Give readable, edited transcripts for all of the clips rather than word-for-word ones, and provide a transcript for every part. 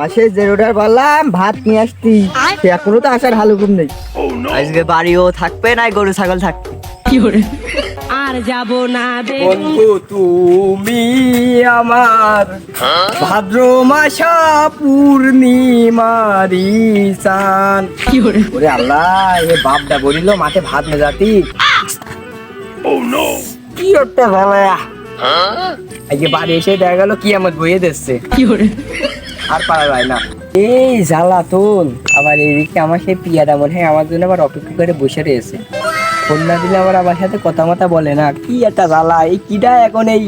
পাশে যে রোডার বললাম ভাত নিয়ে আসতি, সে এখনো তো আসার হালুকুম নেই। আজকে বাড়িও থাকবে না, গরু ছাগল থাকবে। আর যাব না বন্ধু তুমি আমার ভাদ্র মাসা পূর্ণিমারি চান। ওরে আল্লাহ, এ বাপটা বলিল মাঠে ভাত মেজাতি। কি একটা ভালো আজকে বাড়ি এসে দেখা গেল কি আমার বইয়ে দিচ্ছে, আর পারা যায় না। এই জ্বালাতন, আবার এইদিকে আমার সেই পিয়াটা মনে হয় আমার জন্য আবার অপেক্ষা করে বসে রয়েছে। ফোন না দিলে আবার আমার সাথে কথা মতা বলে না, কি একটা জ্বালা। এই কিডা এখন এই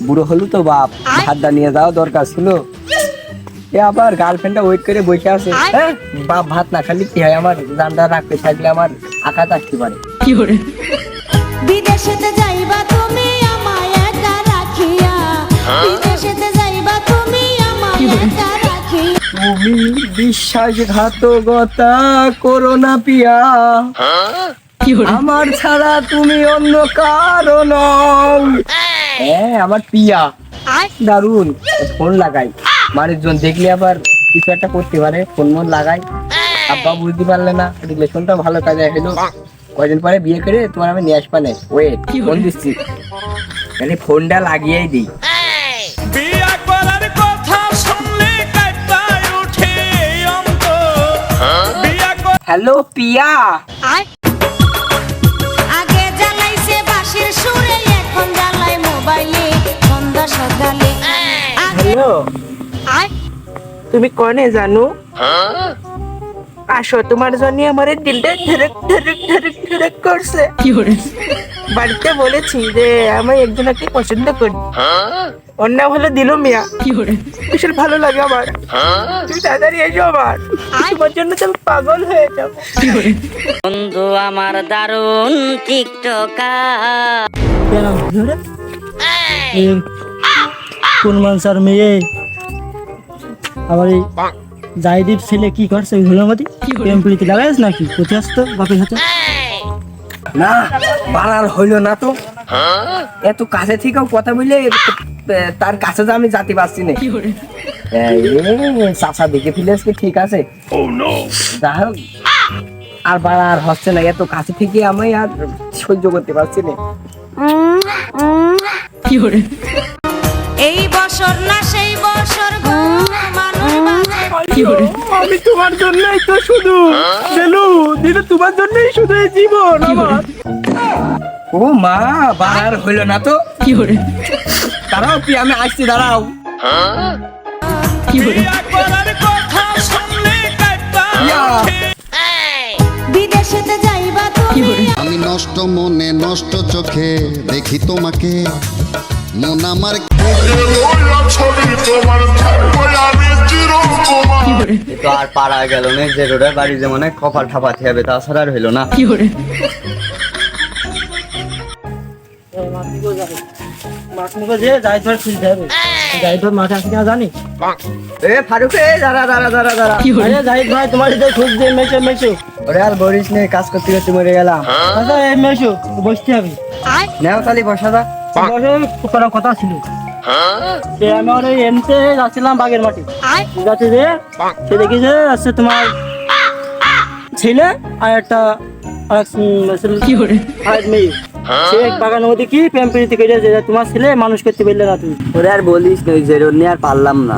বুড়ো হলো তো বাপ, ভাতটা নিয়ে যাওয়া দরকার ছিল। এ আবার গার্লফ্রেন্ডটা ওয়েট করে বসে আছে। হ্যাঁ, বাপ ভাত না খালি কি হয়, আমার জানটা রাখতে থাকলে আমার আঘাত আসতে পারে। বিদেশেতে যাইবা তুমি আমায় একা রাখিয়া, বিদেশেতে যাইবা তুমি আমায় একা রাখিয়া। তুমি বিশ্বাসঘাতকতা করো না পিয়া, আমার ছাড়া তুমি অন্য কারো নও। হ্যাঁ, আমার পিয়া দারুন। ফোন লাগাই, মানুষজন দেখলে আবার কিছু একটা করতে পারে। ফোন মন লাগাই, আব্বা বুঝতে পারলে না, রিলেশনটা ভালো কাজে হলো। কয়দিন পরে বিয়ে করে তোমার আমি নিয়ে আসবা না। ওয়েট, ফোন দিচ্ছি, মানে ফোনটা লাগিয়েই দিই। হ্যালো পিয়া। আগে জ্বালাইছে বাঁশির সুরে, এখন জ্বালাই মোবাইলে সন্ধ্যা সকালে। হ্যালো, তুমি কনে জানো? আসো, তোমার জন্য আমার দিলটা ধরক ধরক ধরক ধরক করছে। বাড়িতে বলেছি যে আমি একজনকে পছন্দ করি, ওর নাম হলো দিলু মিয়া। ভীষণ ভালো লাগে আমার, তুমি তাড়াতাড়ি এসো আমার, তোমার জন্য তো আমি পাগল হয়ে যাবো। বন্ধু আমার দারুণ টিকটকার। কোন মানুষের মেয়ে আবার এই জাইদির ছেলে কি করছে ওইগুলোর মধ্যে প্রেম প্রীতি লাগাইস নাকি? কোথায় আসতো বাপের হাতে? না, বানার হইলো না তো। এত কাছে থেকেও কথা বলে তার কাছে তো আমি যেতে পারছি না। চাচা দেখে ফেলেছ কি? ঠিক আছে, যা হোক, আর বাড়ার হচ্ছে না। এত কাছে থেকে আমি আর সহ্য করতে পারছি না। এই বছর না সেই বছর গো, মানুষ আমি তোমার জন্যই তো শুধু দিলু দিলু, তোমার জন্যই শুধু এই জীবন আমার। ও মা, বাড়ার হইলো না তো। দাঁড়াও কি, আমি আসছি, দাঁড়াও। বিদেশেতে যাইবা তুমি। আমি নষ্ট মনে নষ্ট চোখে দেখি তোমাকে, মন আমার তো আর পারা গেল না, যে রোডের বাড়ি যেমন কপাল ঠাপাতে হবে, তাছাড়া আর হইলো না। মাঠে আসি না জানি। এ ফারুক, দাঁড়া দাঁড়া দাঁড়া দাঁড়া। জাহিদ ভাই তোমার সাথে খুঁজছে, মেশো মেশো। ওরে আর বলিস নে, কাজ করতে করতে মরে গেলাম। আচ্ছা এই মেশো, বসতে হবে। নেও তালি বসা দা। করার কথা ছিল, সে আমি ওর এমতে যাচ্ছিলাম বাগের মাটি, যাচ্ছে যে সে দেখেছে আসছে তোমার ছেলে আর একটা মেয়ে, সে বাগানের মধ্যে কি প্রেম প্রীতি করে যে তোমার ছেলে মানুষ করতে পারলে না তুমি। ওরে আর বলিস না, ওই যে রোড নিয়ে আর পারলাম না।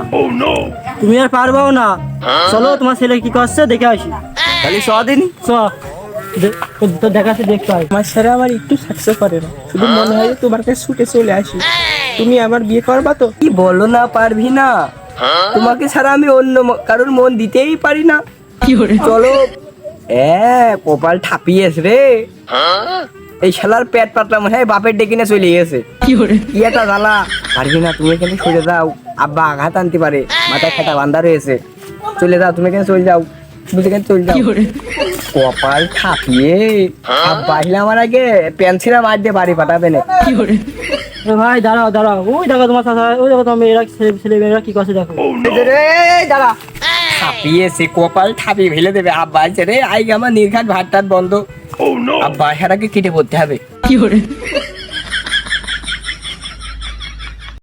তুমি আর পারবাও না, চলো তোমার ছেলে কি করছে দেখে আসি। তাহলে সদিনই তো দেখাচ্ছে দেখতে হয়। আমার সারা আমার একটু থাকতে পারে না, শুধু মনে হয় যে তোমার কাছে ছুটে চলে আসি। তুমি আমার বিয়ে করবা তো? কি বলো না, পারবি না? তোমাকে ছাড়া আমি অন্য কারোর মন দিতেই পারি না। চলো। কপাল ঠাপিয়েছ রে। এই শালার পেট পাতলা মনে হয় বাপের ডেকে নিয়ে চলে গেছে। কি একটা জ্বালা। পারবি না, তুমি এখানে সরে যাও, আব্বা আঘাত আনতে পারে, মাথায় খাটা বান্ধা রয়েছে। চলে যাও, তুমি এখানে চলে যাও, তুমি এখানে চলে যাও। কপাল ঠাপিয়ে আব্বা আসলে আমার আগে পেন্সিলা মার দিয়ে বাড়ি পাঠাবে না। ভাই দাঁড়াও দাঁড়াও, ওই দেখো তোমার চাচা, ওই দেখো তোমার মেয়েরা ছেলে মেয়েরা কি করছে দেখো। দাঁড়া, ঠাপিয়েছে, কপাল ঠাপিয়ে ফেলে দেবে। আব্বা আছে রে, আই আমার নির্ঘাত ভাত টাত বন্ধ। আব্বা সারাকে কেটে পড়তে হবে।